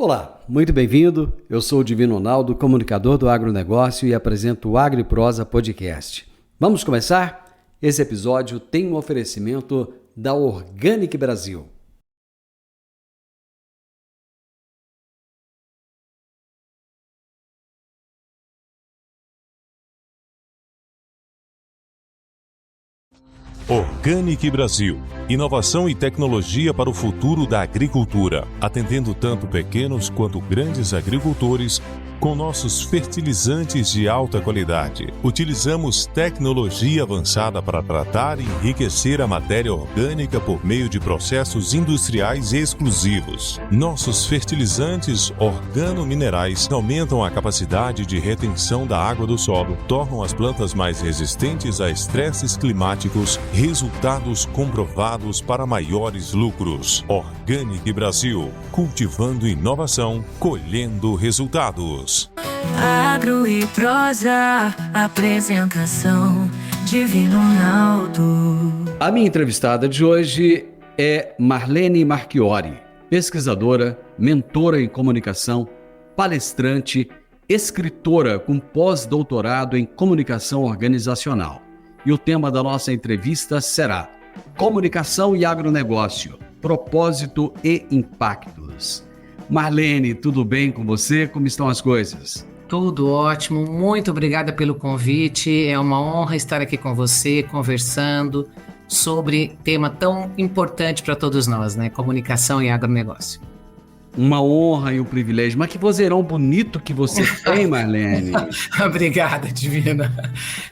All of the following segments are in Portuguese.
Olá, muito bem-vindo. Eu sou o Divino Ronaldo, comunicador do agronegócio e apresento o AgriProsa Podcast. Vamos começar? Esse episódio tem um oferecimento da Organic Brasil. Organic Brasil. Inovação e tecnologia para o futuro da agricultura, atendendo tanto pequenos quanto grandes agricultores com nossos fertilizantes de alta qualidade. Utilizamos tecnologia avançada para tratar e enriquecer a matéria orgânica por meio de processos industriais exclusivos. Nossos fertilizantes organominerais aumentam a capacidade de retenção da água do solo, tornam as plantas mais resistentes a estresses climáticos, resultados comprovados para maiores lucros. Organic Brasil, cultivando inovação, colhendo resultados. Agro e Prosa, apresentação Divino Ronaldo. A minha entrevistada de hoje é Marlene Marchiori, pesquisadora, mentora em comunicação, palestrante, escritora com pós-doutorado em comunicação organizacional. E o tema da nossa entrevista será Comunicação e Agronegócio, Propósito e Impactos. Marlene, tudo bem com você? Como estão as coisas? Tudo ótimo, muito obrigada pelo convite. É uma honra estar aqui com você, conversando sobre tema tão importante para todos nós, né? Comunicação e agronegócio. Uma honra e um privilégio. Mas que vozeirão bonito que você tem, Marlene. Obrigada, Divina.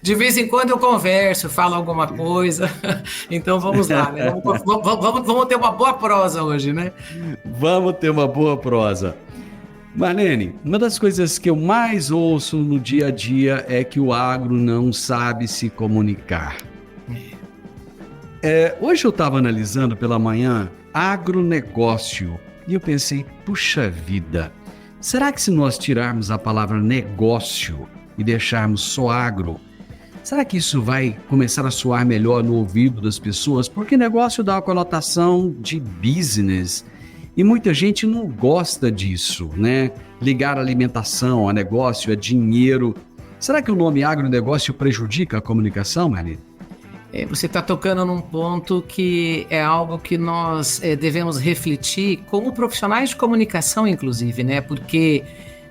De vez em quando eu converso, falo alguma coisa. Então vamos lá, né? Vamos ter uma boa prosa hoje, né? Vamos ter uma boa prosa. Marlene, uma das coisas que eu mais ouço no dia a dia é que o agro não sabe se comunicar. Hoje eu estava analisando pela manhã agronegócio. E eu pensei, puxa vida, será que se nós tirarmos a palavra negócio e deixarmos só agro, será que isso vai começar a soar melhor no ouvido das pessoas? Porque negócio dá uma conotação de business e muita gente não gosta disso, né? Ligar alimentação a negócio, a dinheiro. Será que o nome agronegócio prejudica a comunicação, Marlene? Você está tocando num ponto que é algo que nós devemos refletir como profissionais de comunicação, inclusive, né? Porque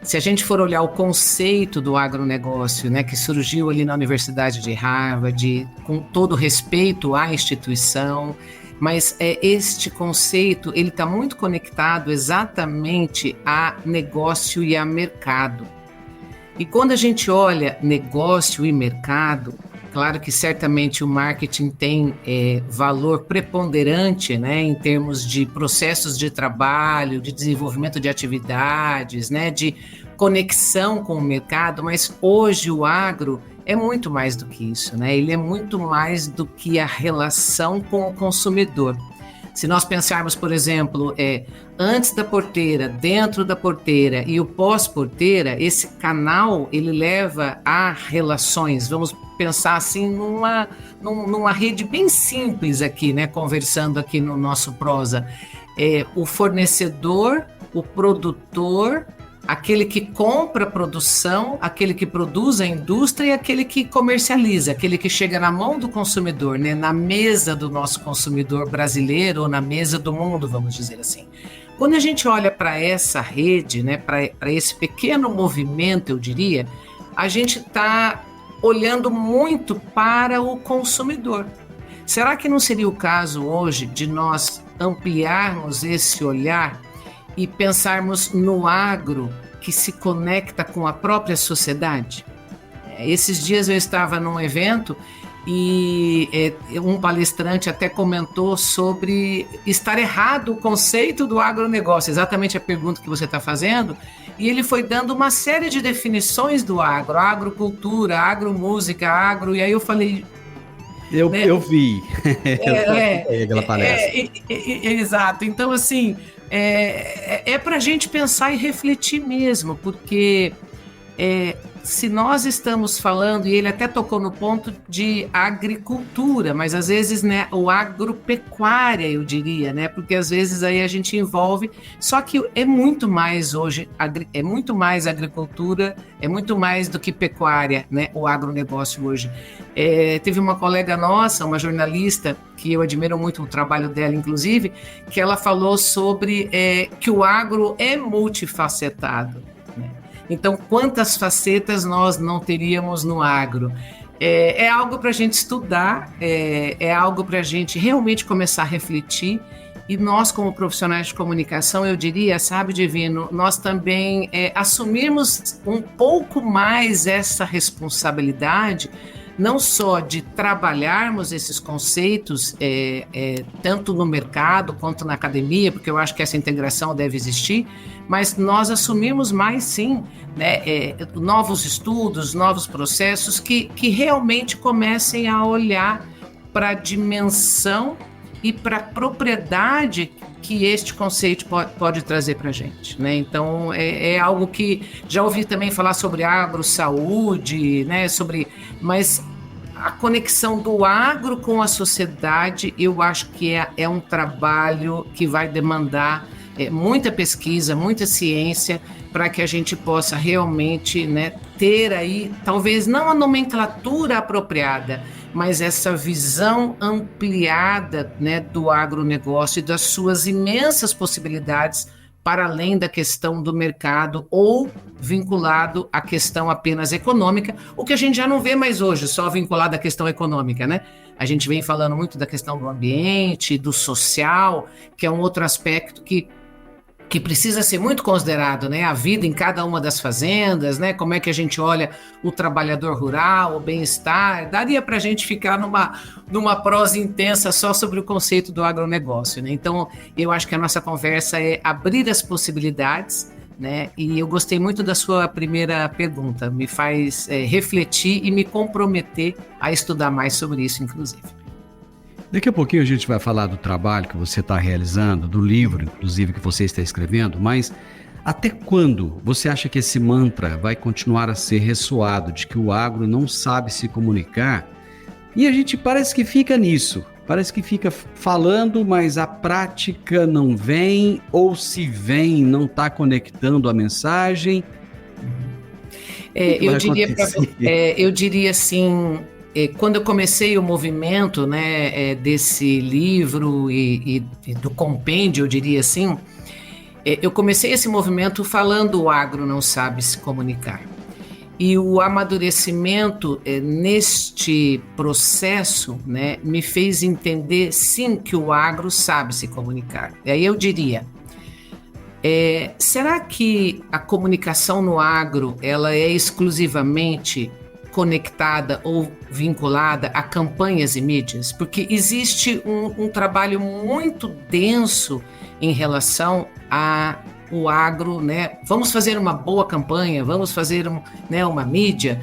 se a gente for olhar o conceito do agronegócio, né, que surgiu ali na Universidade de Harvard, com todo respeito à instituição, mas este conceito ele está muito conectado exatamente a negócio e a mercado. E quando a gente olha negócio e mercado, claro que certamente o marketing tem valor preponderante, né, em termos de processos de trabalho, de desenvolvimento de atividades, né, de conexão com o mercado, mas hoje o agro é muito mais do que isso, né? Ele é muito mais do que a relação com o consumidor. Se nós pensarmos, por exemplo, antes da porteira, dentro da porteira e o pós-porteira, esse canal ele leva a relações. Vamos pensar assim numa rede bem simples aqui, né? Conversando aqui no nosso prosa. O fornecedor, o produtor, aquele que compra a produção, aquele que produz a indústria e aquele que comercializa, aquele que chega na mão do consumidor, né? Na mesa do nosso consumidor brasileiro ou na mesa do mundo, vamos dizer assim. Quando a gente olha para essa rede, né, para esse pequeno movimento, eu diria, a gente está olhando muito para o consumidor. Será que não seria o caso hoje de nós ampliarmos esse olhar e pensarmos no agro que se conecta com a própria sociedade? Esses dias eu estava num evento e um palestrante até comentou sobre estar errado o conceito do agronegócio, exatamente a pergunta que você está fazendo, e ele foi dando uma série de definições do agro, agrocultura, agromúsica, agro, e aí eu falei... Eu vi aquela palestra. Exato, então assim... para a gente pensar e refletir mesmo, porque se nós estamos falando, e ele até tocou no ponto de agricultura, mas às vezes, né, o agropecuária, eu diria, né, porque às vezes aí a gente envolve, só que é muito mais hoje, é muito mais agricultura, é muito mais do que pecuária, né, o agronegócio hoje. Teve uma colega nossa, uma jornalista, que eu admiro muito o trabalho dela, inclusive, que ela falou sobre que o agro é multifacetado, né? Então, quantas facetas nós não teríamos no agro? É algo para a gente estudar, é algo para a gente realmente começar a refletir. E nós, como profissionais de comunicação, eu diria, sabe, Divino, nós também assumirmos um pouco mais essa responsabilidade, não só de trabalharmos esses conceitos, tanto no mercado quanto na academia, porque eu acho que essa integração deve existir, mas nós assumimos mais, sim, né, novos estudos, novos processos que realmente comecem a olhar para a dimensão e para a propriedade que este conceito pode trazer para a gente, né? Então, é algo que já ouvi também falar sobre agro-saúde, né? Mas a conexão do agro com a sociedade, eu acho que é um trabalho que vai demandar muita pesquisa, muita ciência, para que a gente possa realmente, né, ter aí, talvez não a nomenclatura apropriada, mas essa visão ampliada, né, do agronegócio e das suas imensas possibilidades para além da questão do mercado ou vinculado à questão apenas econômica, o que a gente já não vê mais hoje, só vinculado à questão econômica, né? A gente vem falando muito da questão do ambiente, do social, que é um outro aspecto que precisa ser muito considerado, né? A vida em cada uma das fazendas, né? Como é que a gente olha o trabalhador rural, o bem-estar. Daria para a gente ficar numa prosa intensa só sobre o conceito do agronegócio, né? Então, eu acho que a nossa conversa é abrir as possibilidades, né? E eu gostei muito da sua primeira pergunta. Me faz refletir e me comprometer a estudar mais sobre isso, inclusive. Daqui a pouquinho a gente vai falar do trabalho que você está realizando, do livro, inclusive, que você está escrevendo, mas até quando você acha que esse mantra vai continuar a ser ressoado, de que o agro não sabe se comunicar? E a gente parece que fica nisso, parece que fica falando, mas a prática não vem, ou se vem, não está conectando a mensagem. Eu diria assim... Quando eu comecei o movimento, né, desse livro e do compêndio, eu diria assim, eu comecei esse movimento falando o agro não sabe se comunicar. E o amadurecimento neste processo, né, me fez entender, sim, que o agro sabe se comunicar. E aí eu diria, será que a comunicação no agro ela é exclusivamente conectada ou vinculada a campanhas e mídias? Porque existe um trabalho muito denso em relação ao agro, né? Vamos fazer uma boa campanha, vamos fazer uma mídia.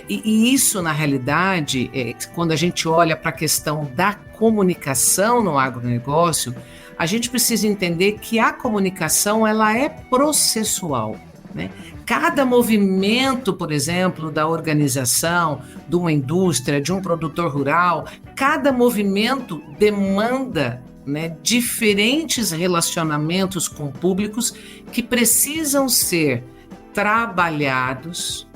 E isso, na realidade, quando a gente olha para a questão da comunicação no agronegócio, a gente precisa entender que a comunicação ela é processual, né? Cada movimento, por exemplo, da organização, de uma indústria, de um produtor rural, cada movimento demanda, né, diferentes relacionamentos com públicos que precisam ser trabalhados,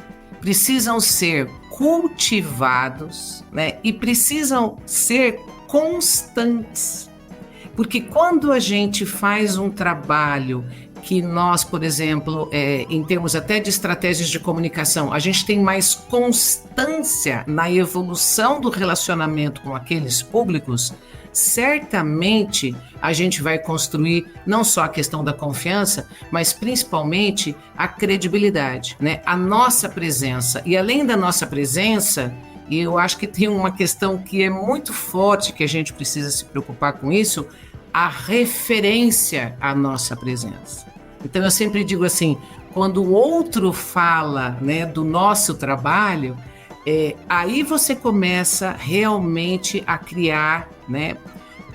precisam ser cultivados, né, e precisam ser constantes. Porque quando a gente faz um trabalho que nós, por exemplo, em termos até de estratégias de comunicação, a gente tem mais constância na evolução do relacionamento com aqueles públicos, certamente a gente vai construir não só a questão da confiança, mas principalmente a credibilidade, né? A nossa presença. E além da nossa presença, e eu acho que tem uma questão que é muito forte, que a gente precisa se preocupar com isso, a referência à nossa presença. Então eu sempre digo assim, quando o outro fala, né, do nosso trabalho, aí você começa realmente a criar, né,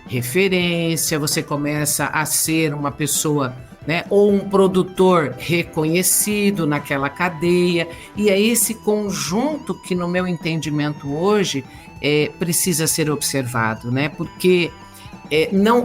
referência, você começa a ser uma pessoa né? Ou um produtor reconhecido naquela cadeia. E é esse conjunto que, no meu entendimento hoje, precisa ser observado, né? Porque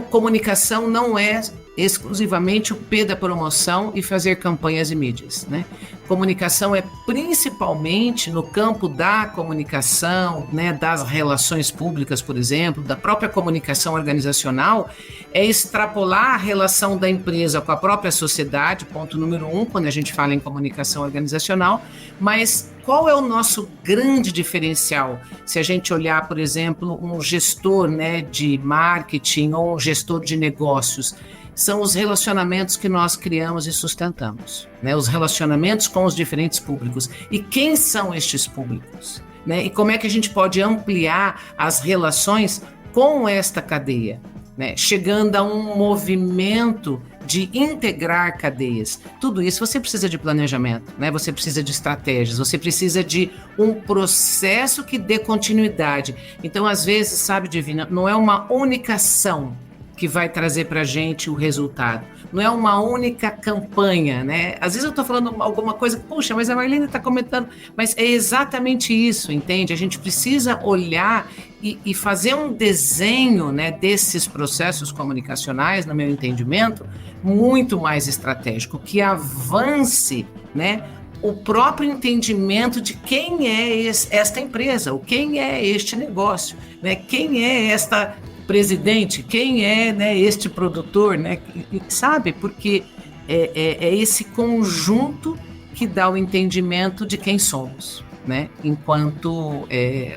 comunicação não é exclusivamente o P da promoção e fazer campanhas e mídias, né? Comunicação é principalmente no campo da comunicação, né, das relações públicas, por exemplo, da própria comunicação organizacional, é extrapolar a relação da empresa com a própria sociedade, ponto número 1, quando a gente fala em comunicação organizacional, mas qual é o nosso grande diferencial? Se a gente olhar, por exemplo, um gestor, né, de marketing ou um gestor de negócios, são os relacionamentos que nós criamos e sustentamos, né? Os relacionamentos com os diferentes públicos. E quem são estes públicos, né? E como é que a gente pode ampliar as relações com esta cadeia, né? Chegando a um movimento de integrar cadeias. Tudo isso você precisa de planejamento, né? Você precisa de estratégias, você precisa de um processo que dê continuidade. Então, às vezes, sabe, Divina, não é uma única ação que vai trazer para a gente o resultado. Não é uma única campanha, né? Às vezes eu estou falando alguma coisa, puxa, mas a Marlene está comentando, mas é exatamente isso, entende? A gente precisa olhar e fazer um desenho, né, desses processos comunicacionais, no meu entendimento, muito mais estratégico, que avance, né, o próprio entendimento de quem é esta empresa, ou quem é este negócio, né? Quem é esta presidente, quem é, né, este produtor, né? Sabe? Porque é esse conjunto que dá o entendimento de quem somos, né? Enquanto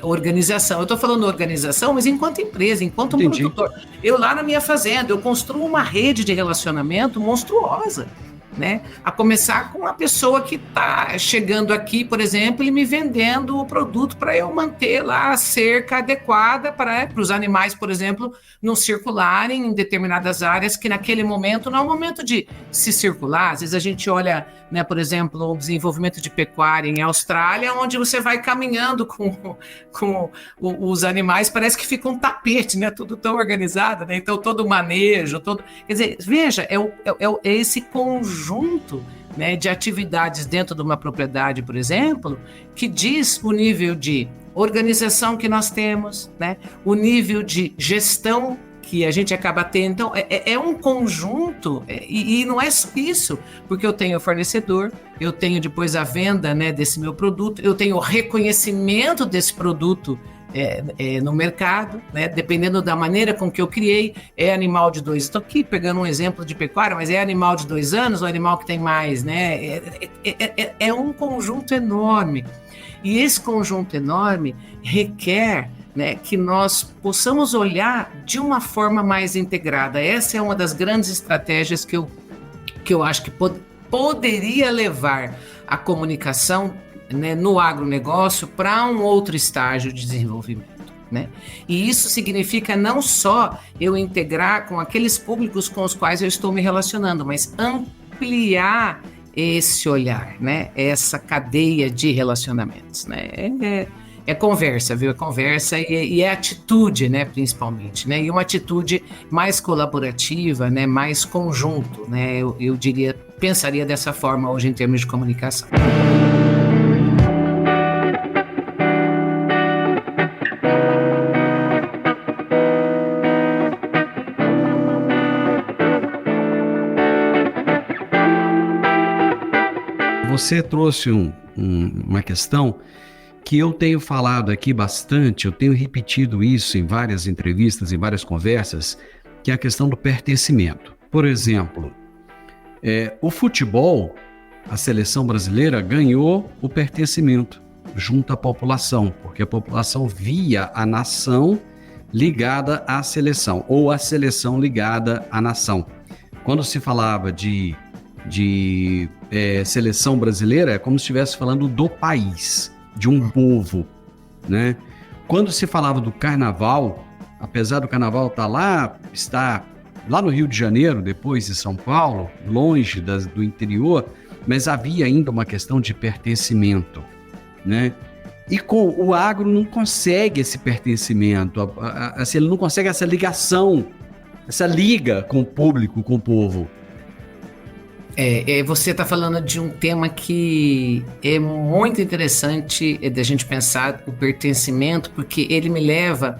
organização. Eu estou falando organização, mas enquanto empresa, enquanto um produtor. Eu lá na minha fazenda, eu construo uma rede de relacionamento monstruosa, né? A começar com a pessoa que está chegando aqui, por exemplo, e me vendendo o produto para eu manter lá a cerca adequada para os animais, por exemplo, não circularem em determinadas áreas que naquele momento não é o momento de se circular. Às vezes a gente olha, né, por exemplo, o desenvolvimento de pecuária em Austrália, onde você vai caminhando com os animais, parece que fica um tapete, né? Tudo tão organizado, né? Então todo o manejo, quer dizer, veja, é esse conjunto, né, de atividades dentro de uma propriedade, por exemplo, que diz o nível de organização que nós temos, né, o nível de gestão que a gente acaba tendo. Então, é um conjunto, e não é só isso, porque eu tenho o fornecedor, eu tenho depois a venda, né, desse meu produto, eu tenho o reconhecimento desse produto no mercado, né? Dependendo da maneira com que eu criei, animal de 2, estou aqui pegando um exemplo de pecuária, mas é animal de 2 anos ou animal que tem mais, né? É um conjunto enorme, e esse conjunto enorme requer, né, que nós possamos olhar de uma forma mais integrada. Essa é uma das grandes estratégias que eu acho que poderia levar a comunicação, né, no agronegócio para um outro estágio de desenvolvimento, né? E isso significa não só eu integrar com aqueles públicos com os quais eu estou me relacionando, mas ampliar esse olhar, né? Essa cadeia de relacionamentos, né? É conversa, viu? É conversa e é atitude, né? Principalmente, né? E uma atitude mais colaborativa, né? Mais conjunto, né? Eu pensaria dessa forma hoje em termos de comunicação. Você trouxe uma questão que eu tenho falado aqui bastante, eu tenho repetido isso em várias entrevistas, em várias conversas, que é a questão do pertencimento. Por exemplo, o futebol, a seleção brasileira ganhou o pertencimento junto à população, porque a população via a nação ligada à seleção, ou a seleção ligada à nação. Quando se falava de seleção brasileira, é como se estivesse falando do país, de um povo, né? Quando se falava do carnaval, apesar do carnaval estar lá no Rio de Janeiro, depois de São Paulo, longe do interior, mas havia ainda uma questão de pertencimento, né? E com o agro não consegue esse pertencimento, ele não consegue essa ligação, essa liga com o público, com o povo. Você está falando de um tema que é muito interessante da gente pensar o pertencimento, porque ele me leva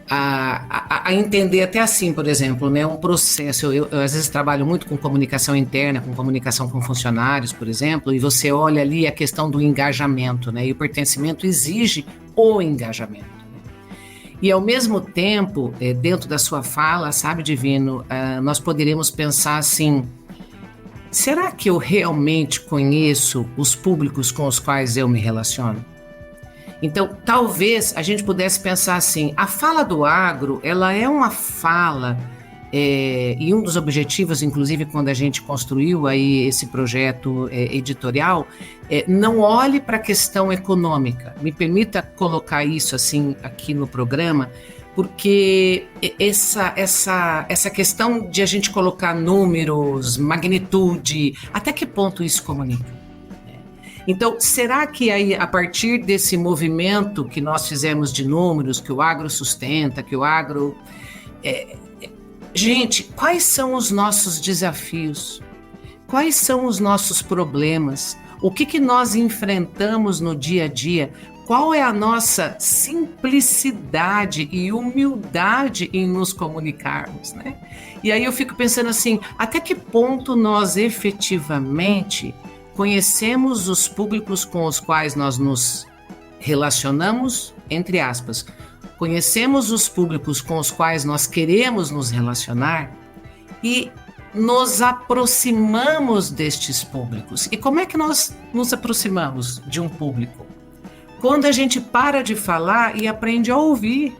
a entender até assim, por exemplo, né, um processo. Eu às vezes trabalho muito com comunicação interna, com comunicação com funcionários, por exemplo, e você olha ali a questão do engajamento, né, e o pertencimento exige o engajamento. E ao mesmo tempo, dentro da sua fala, sabe, Divino, nós poderíamos pensar assim: será que eu realmente conheço os públicos com os quais eu me relaciono? Então, talvez a gente pudesse pensar assim: a fala do agro, ela é uma fala, e um dos objetivos, inclusive, quando a gente construiu aí esse projeto editorial, não olhe para a questão econômica. Me permita colocar isso assim aqui no programa, porque essa questão de a gente colocar números, magnitude, até que ponto isso comunica? Então, será que aí, a partir desse movimento que nós fizemos de números, que o agro sustenta, que o agro... Gente, quais são os nossos desafios? Quais são os nossos problemas? O que nós enfrentamos no dia a dia? Qual é a nossa simplicidade e humildade em nos comunicarmos, né? E aí eu fico pensando assim, até que ponto nós efetivamente conhecemos os públicos com os quais nós nos relacionamos, entre aspas, conhecemos os públicos com os quais nós queremos nos relacionar e nos aproximamos destes públicos. E como é que nós nos aproximamos de um público? Quando a gente para de falar e aprende a ouvir,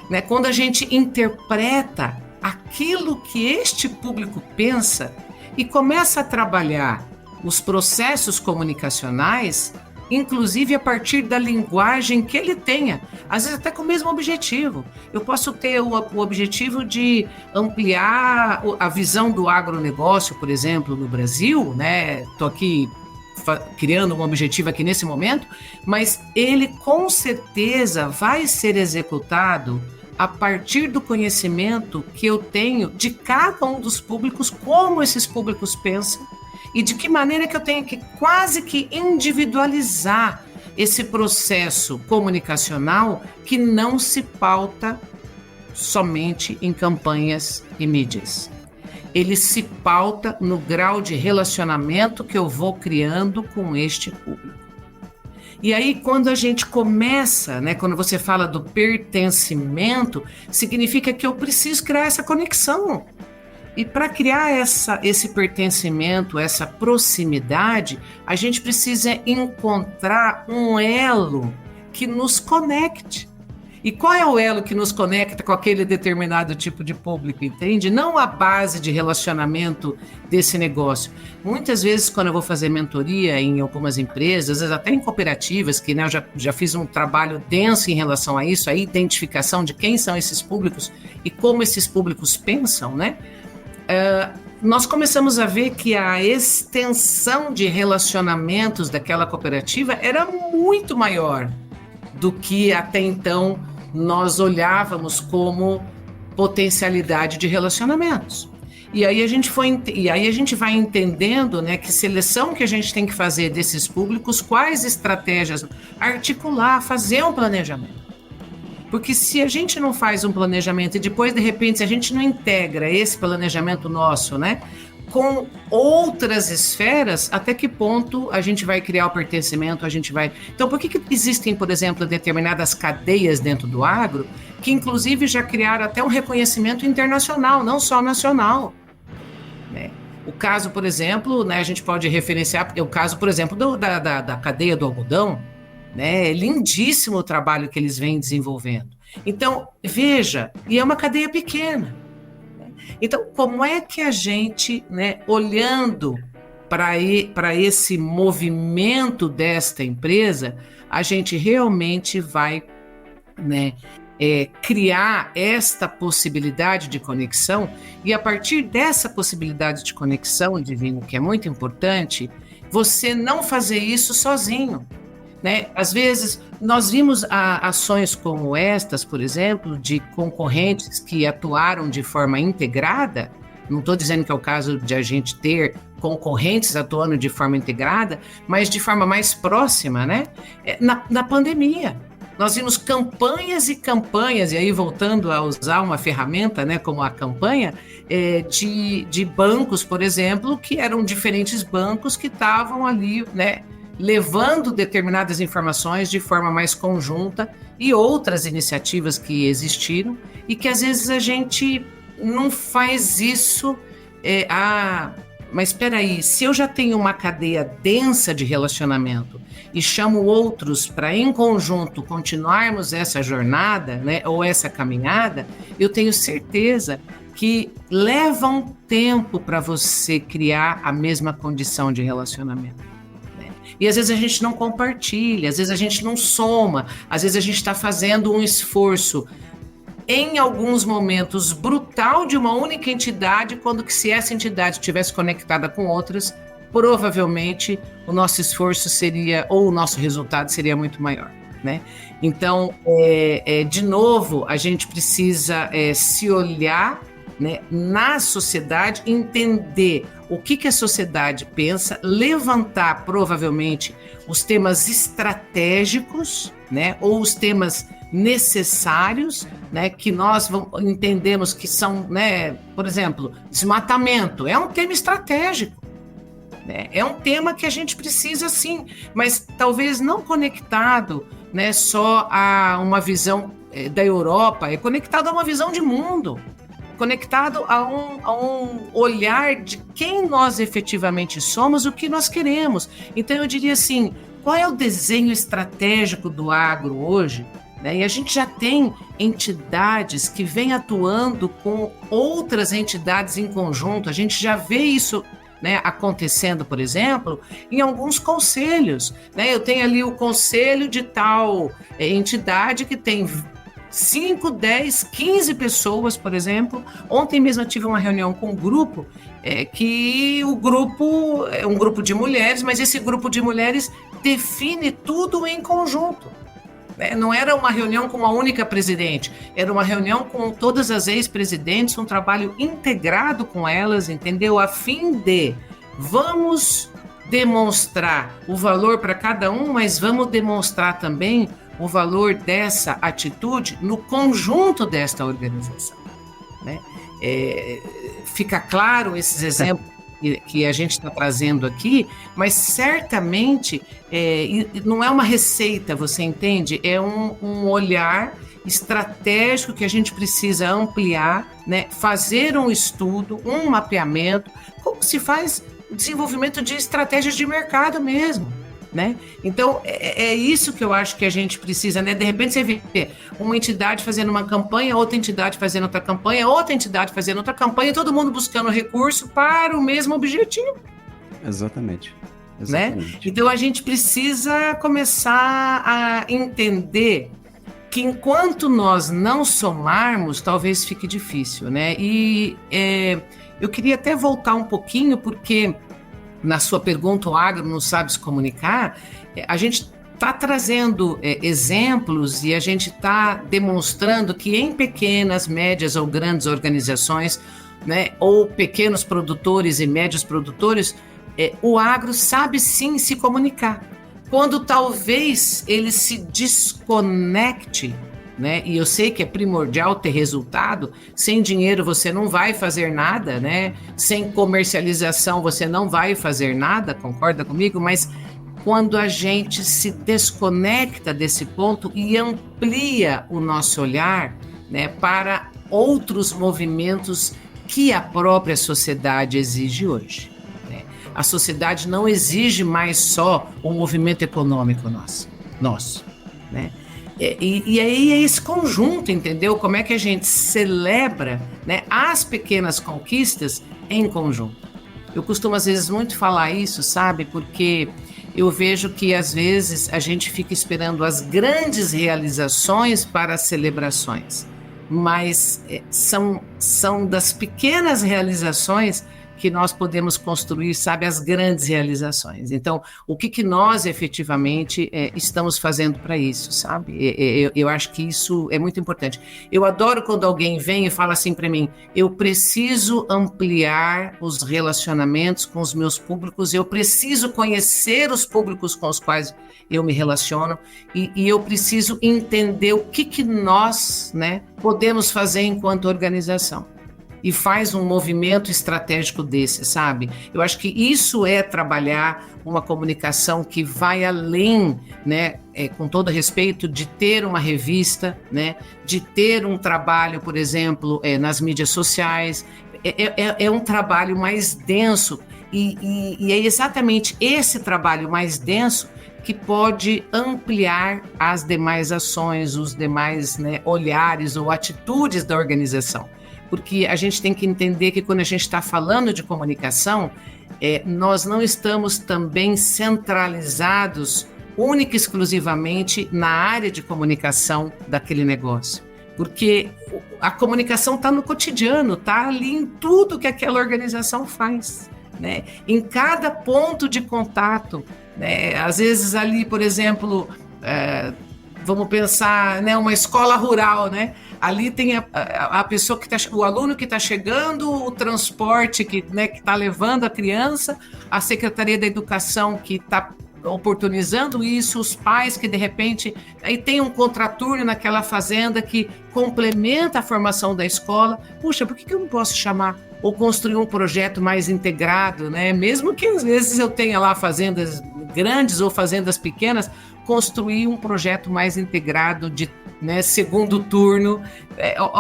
né? Quando a gente interpreta aquilo que este público pensa e começa a trabalhar os processos comunicacionais, inclusive a partir da linguagem que ele tenha, às vezes até com o mesmo objetivo. Eu posso ter o objetivo de ampliar a visão do agronegócio, por exemplo, no Brasil, né? Estou aqui criando um objetivo aqui nesse momento, mas ele com certeza vai ser executado a partir do conhecimento que eu tenho de cada um dos públicos, como esses públicos pensam, e de que maneira que eu tenho que quase que individualizar esse processo comunicacional que não se pauta somente em campanhas e mídias. Ele se pauta no grau de relacionamento que eu vou criando com este público. E aí, quando a gente começa, né, quando você fala do pertencimento, significa que eu preciso criar essa conexão. E para criar esse pertencimento, essa proximidade, a gente precisa encontrar um elo que nos conecte. E qual é o elo que nos conecta com aquele determinado tipo de público, entende? Não a base de relacionamento desse negócio. Muitas vezes, quando eu vou fazer mentoria em algumas empresas, às vezes até em cooperativas, que né, eu já fiz um trabalho denso em relação a isso, a identificação de quem são esses públicos e como esses públicos pensam, né? Nós começamos a ver que a extensão de relacionamentos daquela cooperativa era muito maior do que até então nós olhávamos como potencialidade de relacionamentos. E aí a gente vai entendendo, né, que seleção que a gente tem que fazer desses públicos, quais estratégias articular, fazer um planejamento. Porque se a gente não faz um planejamento e depois, de repente, se a gente não integra esse planejamento nosso, né, com outras esferas, até que ponto a gente vai criar o pertencimento, Então, por que existem, por exemplo, determinadas cadeias dentro do agro que, inclusive, já criaram até um reconhecimento internacional, não só nacional, né? O caso, por exemplo, né, a gente pode referenciar, o caso, por exemplo, da cadeia do algodão, né? É lindíssimo o trabalho que eles vêm desenvolvendo. Então, veja, e é uma cadeia pequena. Então, como é que a gente, né, olhando para esse movimento desta empresa, a gente realmente vai, né, criar esta possibilidade de conexão, e a partir dessa possibilidade de conexão, Divino, que é muito importante, você não fazer isso sozinho. Né? Às vezes, nós vimos ações como estas, por exemplo, de concorrentes que atuaram de forma integrada, Não estou dizendo que é o caso de a gente ter concorrentes atuando de forma integrada, mas de forma mais próxima, né? Na pandemia. Nós vimos campanhas e campanhas, e aí voltando a usar uma ferramenta, né, como a campanha, de bancos, por exemplo, que eram diferentes bancos que estavam ali, né, levando determinadas informações de forma mais conjunta, e outras iniciativas que existiram, e que às vezes a gente não faz isso. Mas espera aí, se eu já tenho uma cadeia densa de relacionamento e chamo outros para, em conjunto, continuarmos essa jornada, né, ou essa caminhada, eu tenho certeza que leva um tempo para você criar a mesma condição de relacionamento. Né? E às vezes a gente não compartilha, às vezes a gente não soma, às vezes a gente está fazendo um esforço em alguns momentos brutal de uma única entidade, quando que se essa entidade estivesse conectada com outras, provavelmente o nosso esforço seria, ou o nosso resultado seria muito maior, né? Então, de novo, a gente precisa se olhar, né, na sociedade, entender o que a sociedade pensa, levantar provavelmente os temas estratégicos, né, ou os temas necessários, né, que nós entendemos que são, né, por exemplo, desmatamento é um tema estratégico, né, é um tema que a gente precisa sim, mas talvez não conectado, né, só a uma visão da Europa, é conectado a uma visão de mundo, conectado a um olhar de quem nós efetivamente somos, o que nós queremos. Então eu diria assim, qual é o desenho estratégico do agro hoje? E a gente já tem entidades que vêm atuando com outras entidades em conjunto, a gente já vê isso, né, acontecendo, por exemplo, em alguns conselhos. Né? Eu tenho ali o conselho de tal entidade que tem 5, 10, 15 pessoas, por exemplo. Ontem mesmo eu tive uma reunião com um grupo, que o grupo é um grupo de mulheres, mas esse grupo de mulheres define tudo em conjunto. Não era uma reunião com uma única presidente, era uma reunião com todas as ex-presidentes, um trabalho integrado com elas, entendeu? A fim de vamos demonstrar o valor para cada um, mas vamos demonstrar também o valor dessa atitude no conjunto desta organização. Né? Fica claro esses exemplos que a gente está trazendo aqui, mas certamente não é uma receita, você entende? É um olhar estratégico que a gente precisa ampliar, né? Fazer um estudo, um mapeamento, como se faz desenvolvimento de estratégias de mercado mesmo. Né? Então, é isso que eu acho que a gente precisa, né? De repente você vê uma entidade fazendo uma campanha, outra entidade fazendo outra campanha, outra entidade fazendo outra campanha, todo mundo buscando recurso para o mesmo objetivo. Exatamente. Né? Então, a gente precisa começar a entender que enquanto nós não somarmos, talvez fique difícil, né? E eu queria até voltar um pouquinho, porque na sua pergunta, o agro não sabe se comunicar, a gente está trazendo exemplos e a gente está demonstrando que em pequenas, médias ou grandes organizações, né, ou pequenos produtores e médios produtores, o agro sabe sim se comunicar. Quando talvez ele se desconecte, né? E eu sei que é primordial ter resultado. Sem dinheiro você não vai fazer nada, né? Sem comercialização você não vai fazer nada, concorda comigo? Mas quando a gente se desconecta desse ponto e amplia o nosso olhar, né, para outros movimentos que a própria sociedade exige hoje, né? A sociedade não exige mais só o movimento econômico nosso, né? E aí é esse conjunto, entendeu? Como é que a gente celebra, né, as pequenas conquistas em conjunto. Eu costumo às vezes muito falar isso, sabe? Porque eu vejo que às vezes a gente fica esperando as grandes realizações para as celebrações, mas são das pequenas realizações que nós podemos construir, sabe, as grandes realizações. Então, o que nós efetivamente estamos fazendo para isso, sabe? Eu acho que isso é muito importante. Eu adoro quando alguém vem e fala assim para mim: eu preciso ampliar os relacionamentos com os meus públicos, eu preciso conhecer os públicos com os quais eu me relaciono e eu preciso entender o que nós, né, podemos fazer enquanto organização. E faz um movimento estratégico desse, sabe? Eu acho que isso é trabalhar uma comunicação que vai além, né, com todo respeito, de ter uma revista, né, de ter um trabalho, por exemplo, nas mídias sociais. É um trabalho mais denso e é exatamente esse trabalho mais denso que pode ampliar as demais ações, os demais, né, olhares ou atitudes da organização. Porque a gente tem que entender que quando a gente está falando de comunicação, nós não estamos também centralizados única e exclusivamente na área de comunicação daquele negócio. Porque a comunicação está no cotidiano, está ali em tudo que aquela organização faz, né? Em cada ponto de contato, né? Às vezes ali, por exemplo, vamos pensar, né, uma escola rural, né? Ali tem a pessoa que o aluno que está chegando, o transporte que está levando a criança, a Secretaria da Educação que está oportunizando isso, os pais que de repente aí tem um contraturno naquela fazenda que complementa a formação da escola. Puxa, por que eu não posso chamar ou construir um projeto mais integrado, né? Mesmo que às vezes eu tenha lá fazendas grandes ou fazendas pequenas, construir um projeto mais integrado de, né, segundo turno.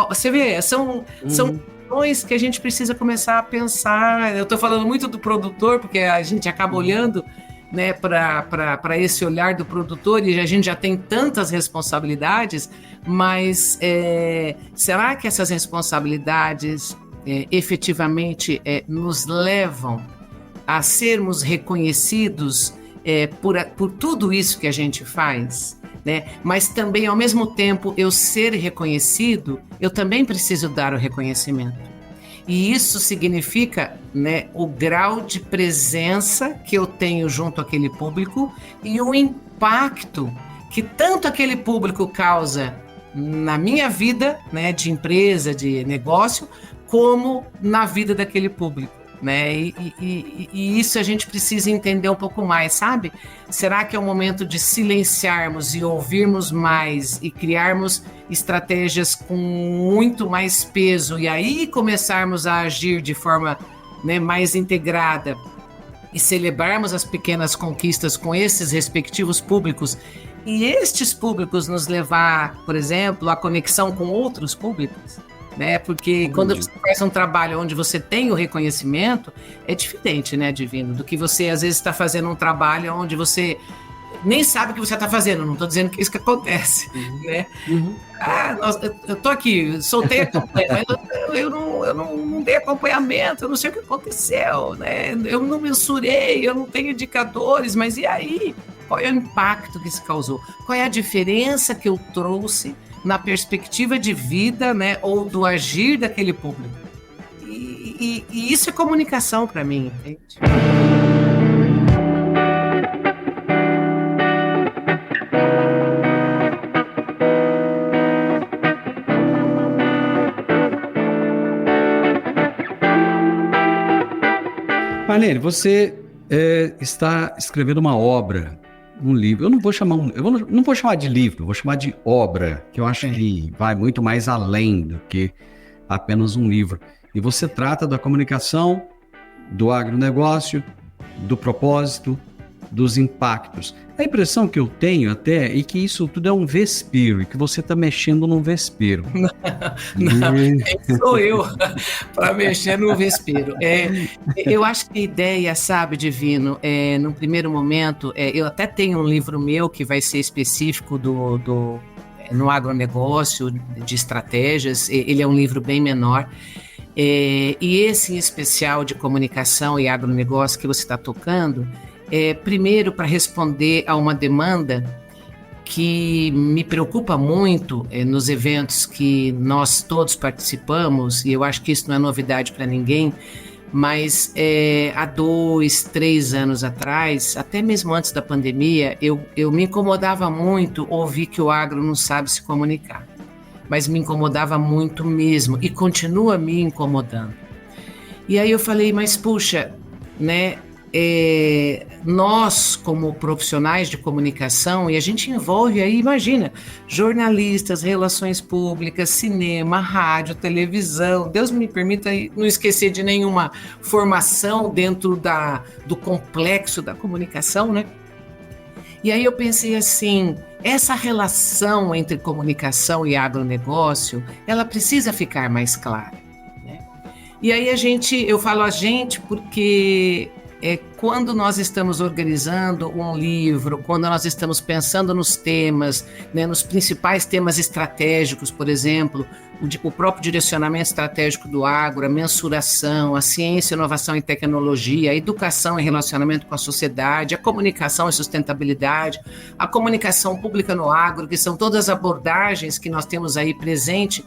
Você vê, são questões que a gente precisa começar a pensar. Eu estou falando muito do produtor, porque a gente acaba olhando, né, para esse olhar do produtor e a gente já tem tantas responsabilidades, mas será que essas responsabilidades efetivamente nos levam a sermos reconhecidos por tudo isso que a gente faz, né? Mas também, ao mesmo tempo, eu ser reconhecido, eu também preciso dar o reconhecimento. E isso significa, né, o grau de presença que eu tenho junto àquele público e o impacto que tanto aquele público causa na minha vida, né, de empresa, de negócio, como na vida daquele público. Né? E isso a gente precisa entender um pouco mais, sabe? Será que é o momento de silenciarmos e ouvirmos mais e criarmos estratégias com muito mais peso e aí começarmos a agir de forma, né, mais integrada e celebrarmos as pequenas conquistas com esses respectivos públicos e estes públicos nos levar, por exemplo, à conexão com outros públicos? Né? Porque quando você faz um trabalho onde você tem o reconhecimento, é diferente, né, Divino, do que você às vezes está fazendo um trabalho onde você nem sabe o que você está fazendo. Não estou dizendo que é isso que acontece, né? Eu estou aqui, soltei a campanha, mas eu não dei acompanhamento, eu não sei o que aconteceu, né? Eu não mensurei, eu não tenho indicadores, mas e aí? Qual é o impacto que isso causou? Qual é a diferença que eu trouxe na perspectiva de vida, né, ou do agir daquele público? E isso é comunicação para mim, entende? Marlene, você está escrevendo uma obra, um livro. Eu não vou chamar de livro, vou chamar de obra, que eu acho que vai muito mais além do que apenas um livro. E você trata da comunicação, do agronegócio, do propósito, dos impactos. A impressão que eu tenho até é que isso tudo é um vespeiro, e que você está mexendo num vespeiro. Não, sou eu para mexer no vespeiro. Eu acho que a ideia, sabe, Divino, no primeiro momento, eu até tenho um livro meu que vai ser específico no agronegócio, de estratégias. Ele é um livro bem menor. E esse em especial de comunicação e agronegócio que você está tocando, primeiro para responder a uma demanda que me preocupa muito nos eventos que nós todos participamos, e eu acho que isso não é novidade para ninguém, Mas há 2, 3 anos atrás, até mesmo antes da pandemia, eu me incomodava muito ouvir que o agro não sabe se comunicar. Mas me incomodava muito mesmo e continua me incomodando. E aí eu falei, mas puxa, né? Nós como profissionais de comunicação, e a gente envolve aí, imagina, jornalistas, relações públicas, cinema, rádio, televisão, Deus me permita não esquecer de nenhuma formação dentro do complexo da comunicação, né? E aí eu pensei assim, essa relação entre comunicação e agronegócio, ela precisa ficar mais clara, né? E aí eu falo a gente porque quando nós estamos organizando um livro, quando nós estamos pensando nos temas, né, nos principais temas estratégicos, por exemplo, o próprio direcionamento estratégico do agro, a mensuração, a ciência, inovação e tecnologia, a educação e relacionamento com a sociedade, a comunicação e sustentabilidade, a comunicação pública no agro, que são todas as abordagens que nós temos aí presente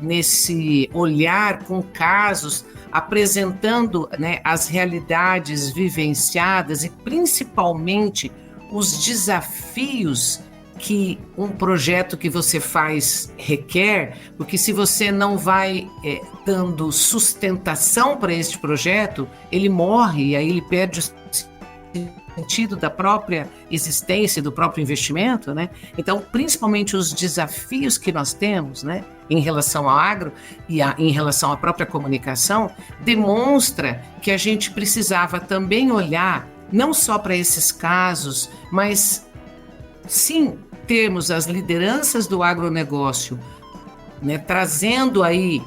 nesse olhar com casos, apresentando, né, as realidades vivenciadas e principalmente os desafios que um projeto que você faz requer, porque se você não vai dando sustentação para este projeto, ele morre e aí ele perde o sentido da própria existência, do próprio investimento, né? Então, principalmente os desafios que nós temos, né, em relação ao agro e em relação à própria comunicação, demonstra que a gente precisava também olhar não só para esses casos, mas sim termos as lideranças do agronegócio, né, trazendo aí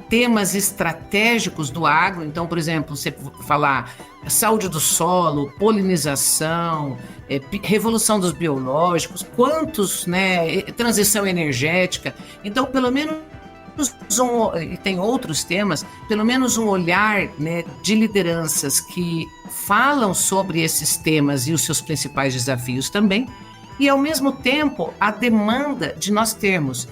temas estratégicos do agro. Então, por exemplo, você falar saúde do solo, polinização, revolução dos biológicos, quantos, né, transição energética. Então, pelo menos e tem outros temas, pelo menos um olhar, né, de lideranças que falam sobre esses temas e os seus principais desafios também, e ao mesmo tempo a demanda de nós termos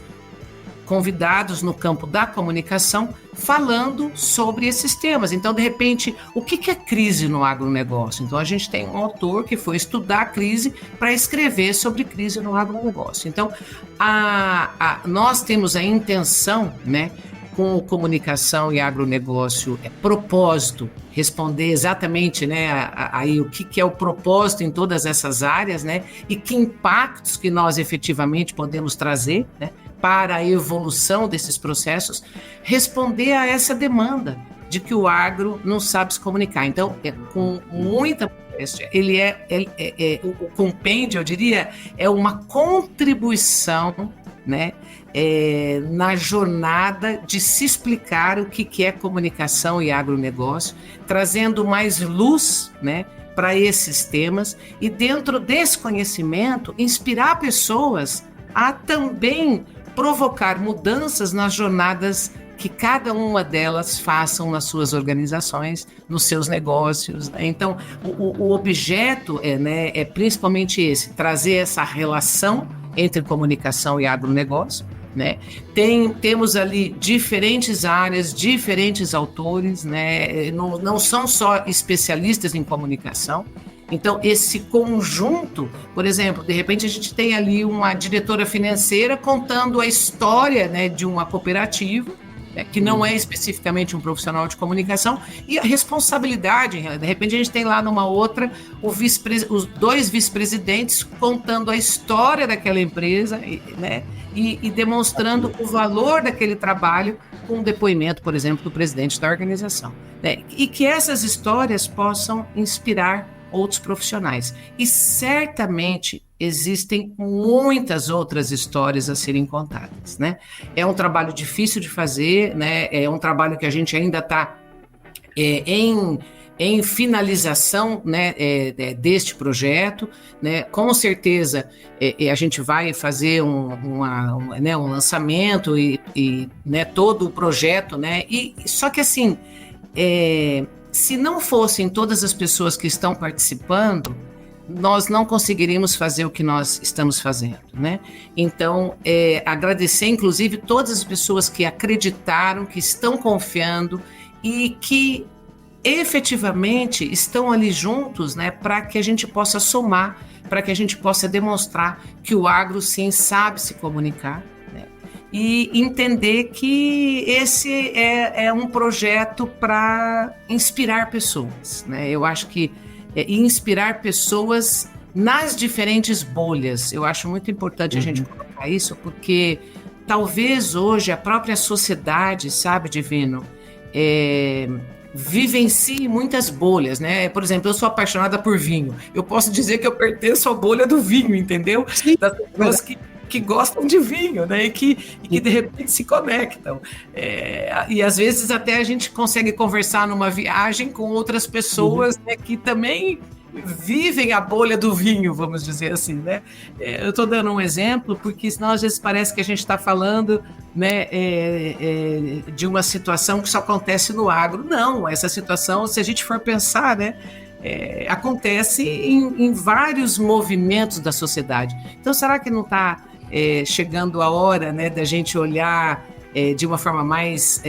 convidados no campo da comunicação falando sobre esses temas. Então, de repente, o que é crise no agronegócio? Então, a gente tem um autor que foi estudar a crise para escrever sobre crise no agronegócio. Então, nós temos a intenção, né, com comunicação e agronegócio, propósito, responder exatamente, né, aí o que é o propósito em todas essas áreas, né, e que impactos que nós efetivamente podemos trazer, né, para a evolução desses processos, responder a essa demanda de que o agro não sabe se comunicar. Então, com muita modéstia, o compêndio, eu diria, é uma contribuição, né, na jornada de se explicar o que é comunicação e agronegócio, trazendo mais luz, né, para esses temas e, dentro desse conhecimento, inspirar pessoas a também provocar mudanças nas jornadas que cada uma delas façam nas suas organizações, nos seus negócios, né? Então, o objeto é principalmente esse, trazer essa relação entre comunicação e agronegócio, né? Temos ali diferentes áreas, diferentes autores, né? Não são só especialistas em comunicação. Então, esse conjunto, por exemplo, de repente a gente tem ali uma diretora financeira contando a história, né, de uma cooperativa, né, que não é especificamente um profissional de comunicação, e a responsabilidade, de repente a gente tem lá numa outra os 2 vice-presidentes contando a história daquela empresa, né, e demonstrando o valor daquele trabalho com o depoimento, por exemplo, do presidente da organização, né, e que essas histórias possam inspirar outros profissionais. E certamente existem muitas outras histórias a serem contadas, né? É um trabalho difícil de fazer, né? É um trabalho que a gente ainda está em finalização, né, deste projeto, né? Com certeza a gente vai fazer um lançamento e né, todo o projeto, né? Só que assim, se não fossem todas as pessoas que estão participando, nós não conseguiríamos fazer o que nós estamos fazendo, né? Então, agradecer, inclusive, todas as pessoas que acreditaram, que estão confiando e que efetivamente estão ali juntos, né, para que a gente possa somar, para que a gente possa demonstrar que o agro sim sabe se comunicar, né, e entender que esse é um projeto para inspirar pessoas, né? Eu acho que inspirar pessoas nas diferentes bolhas. Eu acho muito importante a gente colocar isso, porque talvez hoje a própria sociedade, sabe, Divino, vivencie muitas bolhas, né? Por exemplo, eu sou apaixonada por vinho. Eu posso dizer que eu pertenço à bolha do vinho, entendeu? Sim. Das pessoas que gostam de vinho, né? E que de repente se conectam. E às vezes até a gente consegue conversar numa viagem com outras pessoas, né, que também vivem a bolha do vinho, vamos dizer assim, né? Eu estou dando um exemplo porque senão às vezes parece que a gente está falando, né, de uma situação que só acontece no agro. Não, essa situação, se a gente for pensar, né, acontece em vários movimentos da sociedade. Então, será que não está chegando a hora, né, da gente olhar de uma forma mais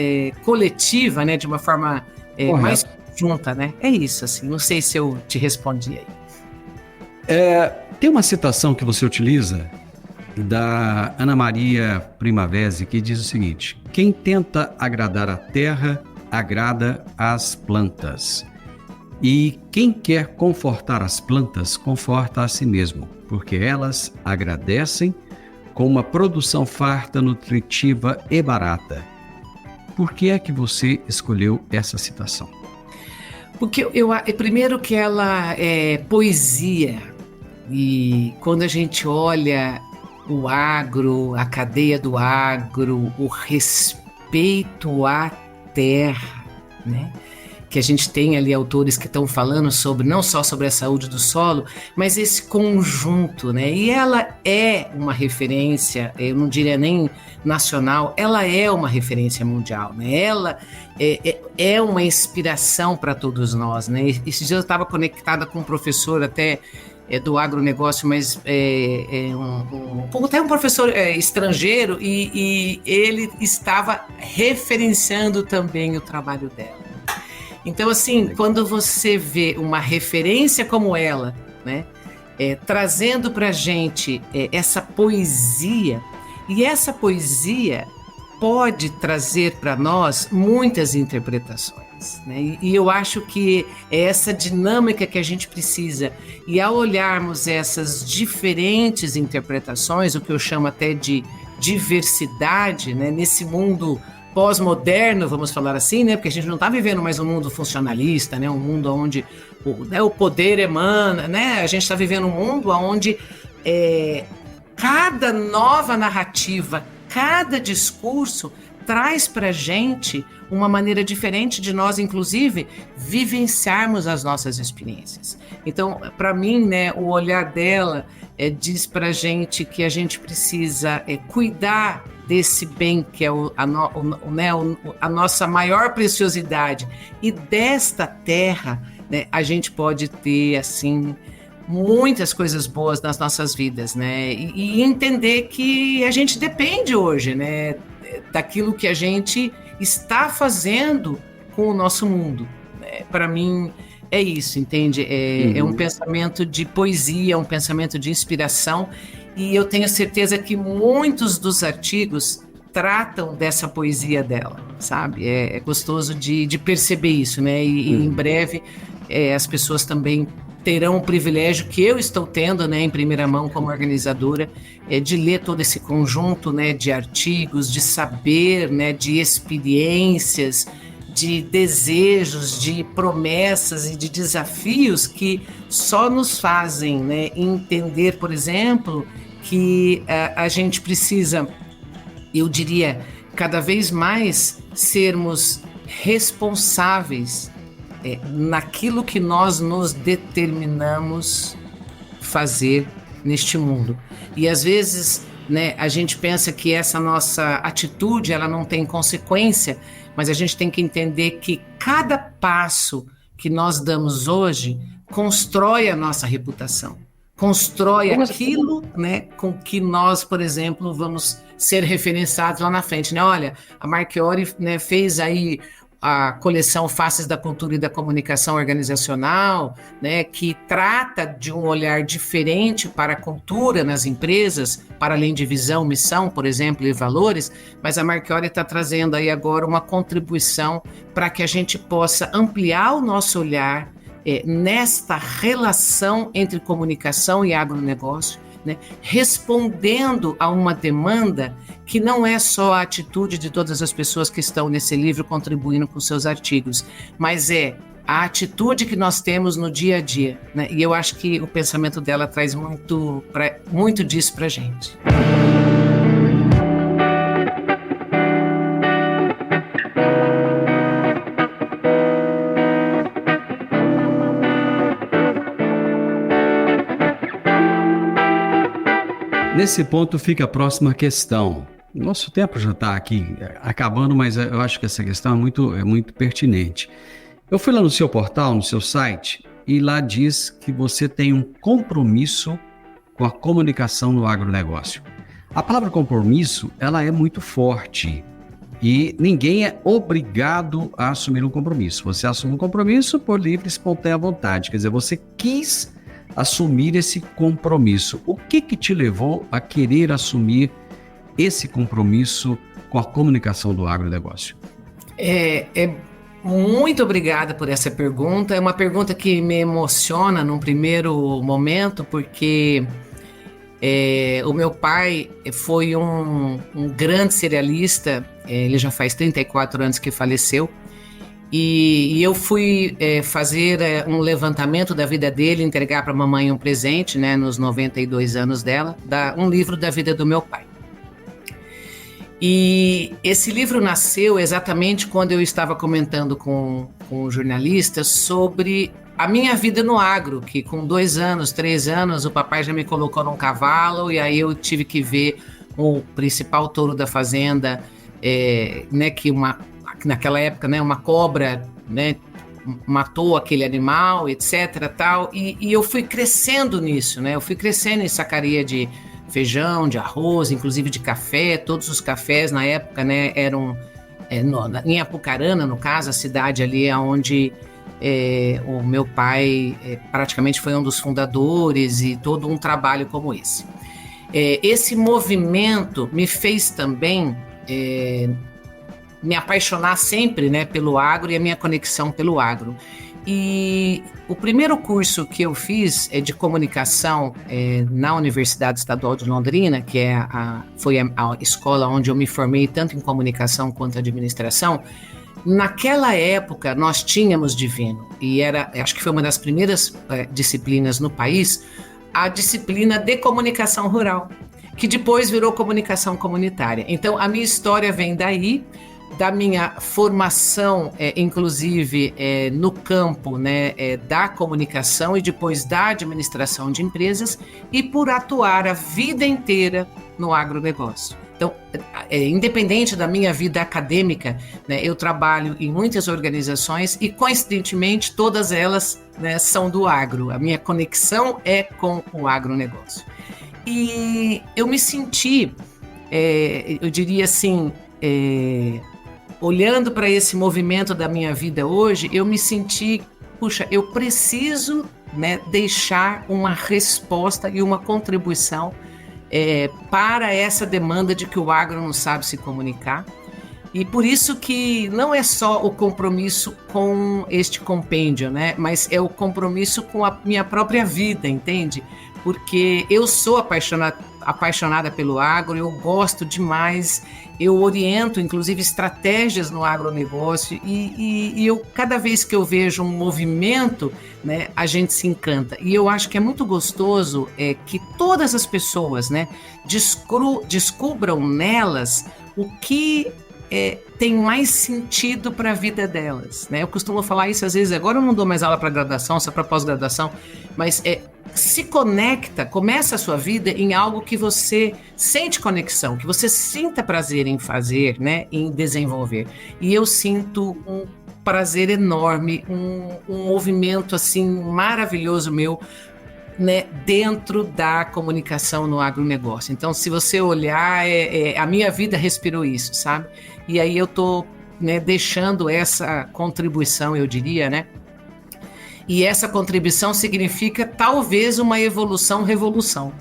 coletiva, né, de uma forma mais junta, né? É isso, assim. Não sei se eu te respondi aí. Tem uma citação que você utiliza da Ana Maria Primavesi que diz o seguinte: quem tenta agradar a terra, agrada as plantas. E quem quer confortar as plantas, conforta a si mesmo, porque elas agradecem com uma produção farta, nutritiva e barata. Por que é que você escolheu essa citação? Porque primeiro que ela é poesia, e quando a gente olha o agro, a cadeia do agro, o respeito à terra, né? Que a gente tem ali autores que estão falando sobre, não só sobre a saúde do solo, mas esse conjunto, né? E ela é uma referência, eu não diria nem nacional, ela é uma referência mundial, né? Ela é uma inspiração para todos nós, né? Esse dia eu estava conectada com um professor até do agronegócio, mas até um professor estrangeiro, e ele estava referenciando também o trabalho dela. Então, assim, quando você vê uma referência como ela, né, trazendo para a gente essa poesia, e essa poesia pode trazer para nós muitas interpretações, né? E eu acho que é essa dinâmica que a gente precisa. E ao olharmos essas diferentes interpretações, o que eu chamo até de diversidade, né, nesse mundo pós-moderno, vamos falar assim, né? Porque a gente não está vivendo mais um mundo funcionalista, né? Um mundo onde o poder emana, né? A gente está vivendo um mundo onde cada nova narrativa, cada discurso traz para a gente uma maneira diferente de nós, inclusive, vivenciarmos as nossas experiências. Então, para mim, né, o olhar dela diz para a gente que a gente precisa cuidar desse bem que é a nossa maior preciosidade, e desta terra, né, a gente pode ter assim muitas coisas boas nas nossas vidas, né, e entender que a gente depende hoje, né, daquilo que a gente está fazendo com o nosso mundo, né? Para mim é isso, entende? É um pensamento de poesia, um pensamento de inspiração. E eu tenho certeza que muitos dos artigos tratam dessa poesia dela, sabe? É gostoso de perceber isso, né? E em breve as pessoas também terão o privilégio que eu estou tendo, né, em primeira mão como organizadora, de ler todo esse conjunto, né, de artigos, de saber, né, de experiências, de desejos, de promessas e de desafios que só nos fazem, né, entender, por exemplo, que a gente precisa, eu diria, cada vez mais sermos responsáveis naquilo que nós nos determinamos fazer neste mundo. E às vezes, né, a gente pensa que essa nossa atitude ela não tem consequência, mas a gente tem que entender que cada passo que nós damos hoje constrói a nossa reputação, constrói aquilo, né, com que nós, por exemplo, vamos ser referenciados lá na frente, né? Olha, a Marchiori, né, fez aí a coleção Faces da Cultura e da Comunicação Organizacional, né, que trata de um olhar diferente para a cultura nas empresas, para além de visão, missão, por exemplo, e valores, mas a Marchiori está trazendo aí agora uma contribuição para que a gente possa ampliar o nosso olhar nesta relação entre comunicação e agronegócio, né, respondendo a uma demanda que não é só a atitude de todas as pessoas que estão nesse livro contribuindo com seus artigos, mas é a atitude que nós temos no dia a dia, né? E eu acho que o pensamento dela traz muito disso para a gente. Nesse ponto fica a próxima questão. Nosso tempo já está aqui acabando, mas eu acho que essa questão é muito pertinente. Eu fui lá no seu portal, no seu site, e lá diz que você tem um compromisso com a comunicação no agronegócio. A palavra compromisso, ela é muito forte e ninguém é obrigado a assumir um compromisso. Você assume um compromisso por livre e espontânea vontade, quer dizer, você quis assumir esse compromisso. O que te levou a querer assumir esse compromisso com a comunicação do agronegócio? Muito obrigada por essa pergunta. É uma pergunta que me emociona num primeiro momento, porque o meu pai foi um grande cerealista, ele já faz 34 anos que faleceu, e eu fui fazer um levantamento da vida dele, entregar para a mamãe um presente, né, nos 92 anos dela, um livro da vida do meu pai. E esse livro nasceu exatamente quando eu estava comentando com um jornalista sobre a minha vida no agro, que com 2 anos, 3 anos, o papai já me colocou num cavalo e aí eu tive que ver o principal touro da fazenda, né, que naquela época, né, uma cobra, né, matou aquele animal, etc. Tal, e eu fui crescendo nisso, né, eu fui crescendo em sacaria de feijão, de arroz, inclusive de café. Todos os cafés na época, né, eram em Apucarana, no caso, a cidade ali onde o meu pai praticamente foi um dos fundadores, e todo um trabalho como esse. Esse movimento me fez também me apaixonar sempre, né, pelo agro e a minha conexão pelo agro. E o primeiro curso que eu fiz de comunicação na Universidade Estadual de Londrina, que foi a escola onde eu me formei tanto em comunicação quanto em administração. Naquela época nós tínhamos Divino, e acho que foi uma das primeiras disciplinas no país, a disciplina de comunicação rural, que depois virou comunicação comunitária. Então a minha história vem daí, da minha formação, inclusive no campo, né, da comunicação e depois da administração de empresas, e por atuar a vida inteira no agronegócio. Então, independente da minha vida acadêmica, né, eu trabalho em muitas organizações e, coincidentemente, todas elas, né, são do agro. A minha conexão é com o agronegócio. E eu me senti, eu diria assim, olhando para esse movimento da minha vida hoje, eu me senti, puxa, eu preciso, né, deixar uma resposta e uma contribuição para essa demanda de que o agro não sabe se comunicar. E por isso que não é só o compromisso com este compêndio, né, mas é o compromisso com a minha própria vida, entende? Porque eu sou apaixonada pelo agro, eu gosto demais, eu oriento inclusive estratégias no agronegócio, e eu, cada vez que eu vejo um movimento, né, a gente se encanta. E eu acho que é muito gostoso que todas as pessoas, né, descubram nelas o que tem mais sentido para a vida delas, né? Eu costumo falar isso às vezes, agora eu não dou mais aula para graduação, só para pós-graduação, mas se conecta, começa a sua vida em algo que você sente conexão, que você sinta prazer em fazer, né, em desenvolver. E eu sinto um prazer enorme, um movimento assim maravilhoso meu, né, dentro da comunicação no agronegócio. Então, se você olhar, a minha vida respirou isso, sabe? E aí eu tô né, deixando essa contribuição, eu diria, né? E essa contribuição significa talvez uma revolução,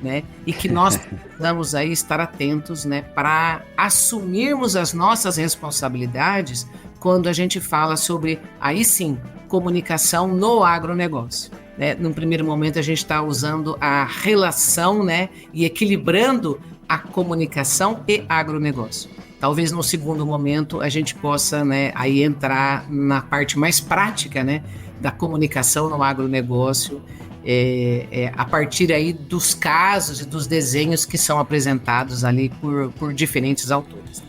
né? E que nós precisamos aí estar atentos, né, para assumirmos as nossas responsabilidades quando a gente fala sobre, aí sim, comunicação no agronegócio. Né? Num primeiro momento a gente está usando a relação, né, e equilibrando a comunicação e agronegócio. Talvez no segundo momento a gente possa, né, aí entrar na parte mais prática, né, da comunicação no agronegócio, a partir aí dos casos e dos desenhos que são apresentados ali por diferentes autores.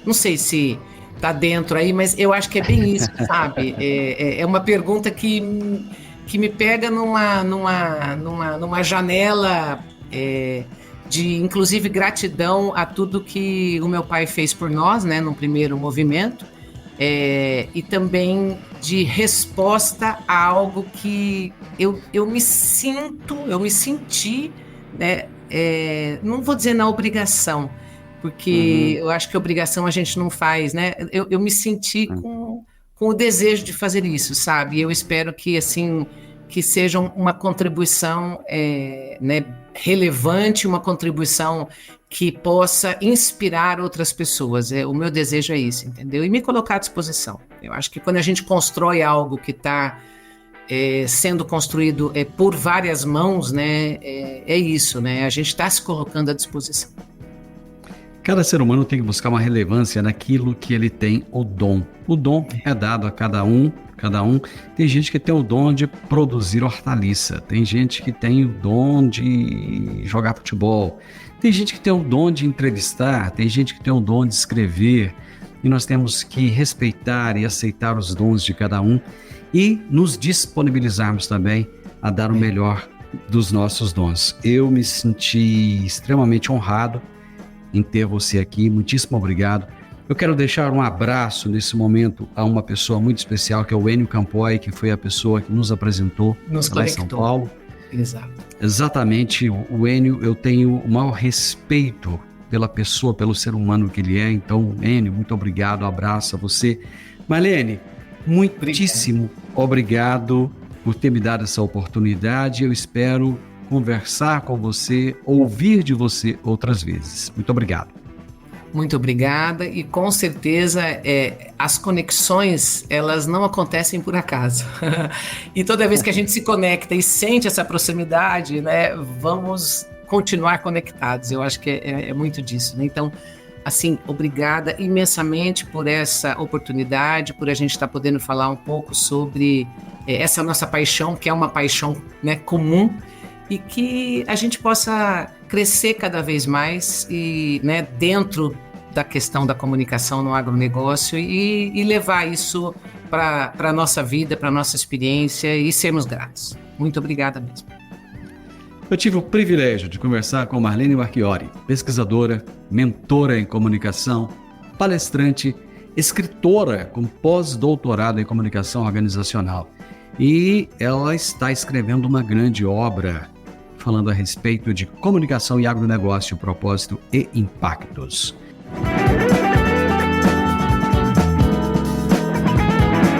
Não sei se está dentro aí, mas eu acho que é bem isso, sabe? É uma pergunta que me pega numa janela de, inclusive, gratidão a tudo que o meu pai fez por nós, né, no primeiro movimento, e também de resposta a algo que eu me senti, né, não vou dizer na obrigação, porque eu acho que obrigação a gente não faz, né? Eu me senti com o desejo de fazer isso, sabe? Eu espero que, assim, que seja uma contribuição né, relevante, uma contribuição que possa inspirar outras pessoas. O meu desejo é isso, entendeu? E me colocar à disposição. Eu acho que quando a gente constrói algo que está sendo construído por várias mãos, né, é isso, né? A gente está se colocando à disposição. Cada ser humano tem que buscar uma relevância naquilo que ele tem o dom. O dom é dado a cada um. Tem gente que tem o dom de produzir hortaliça, tem gente que tem o dom de jogar futebol, tem gente que tem o dom de entrevistar, tem gente que tem o dom de escrever, e nós temos que respeitar e aceitar os dons de cada um e nos disponibilizarmos também a dar o melhor dos nossos dons. Eu me senti extremamente honrado em ter você aqui, muitíssimo obrigado. Eu quero deixar um abraço nesse momento a uma pessoa muito especial, que é o Enio Campoy, que foi a pessoa que nos apresentou lá em São Paulo. Exato. Exatamente, o Enio, eu tenho o maior respeito pela pessoa, pelo ser humano que ele é. Então, Enio, muito obrigado, abraço a você. Marlene, muitíssimo obrigado por ter me dado essa oportunidade. Eu espero conversar com você, ouvir de você outras vezes. Muito obrigado. Muito obrigada, e com certeza as conexões, elas não acontecem por acaso. E toda vez que a gente se conecta e sente essa proximidade, né, vamos continuar conectados. Eu acho que é muito disso, né? Então, assim, obrigada imensamente por essa oportunidade, por a gente estar podendo falar um pouco sobre essa nossa paixão, que é uma paixão, né, comum, e que a gente possa crescer cada vez mais e, né, dentro da questão da comunicação no agronegócio e levar isso para a nossa vida, para a nossa experiência e sermos gratos. Muito obrigada mesmo. Eu tive o privilégio de conversar com Marlene Marchiori, pesquisadora, mentora em comunicação, palestrante, escritora com pós-doutorado em comunicação organizacional. E ela está escrevendo uma grande obra falando a respeito de comunicação e agronegócio, propósito e impactos.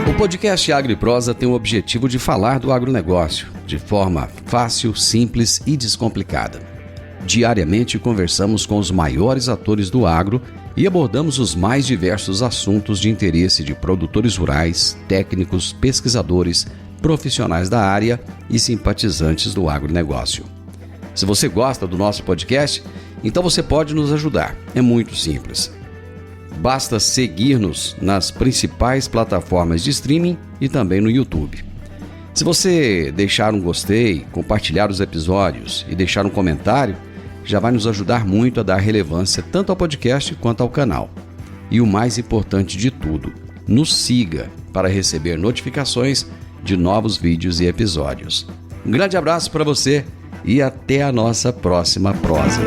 O podcast Agro e Prosa tem o objetivo de falar do agronegócio de forma fácil, simples e descomplicada. Diariamente conversamos com os maiores atores do agro e abordamos os mais diversos assuntos de interesse de produtores rurais, técnicos, pesquisadores, profissionais da área e simpatizantes do agronegócio. Se você gosta do nosso podcast, então você pode nos ajudar. É muito simples. Basta seguir-nos nas principais plataformas de streaming e também no YouTube. Se você deixar um gostei, compartilhar os episódios e deixar um comentário, já vai nos ajudar muito a dar relevância tanto ao podcast quanto ao canal. E o mais importante de tudo, nos siga para receber notificações de novos vídeos e episódios. Um grande abraço para você e até a nossa próxima prosa.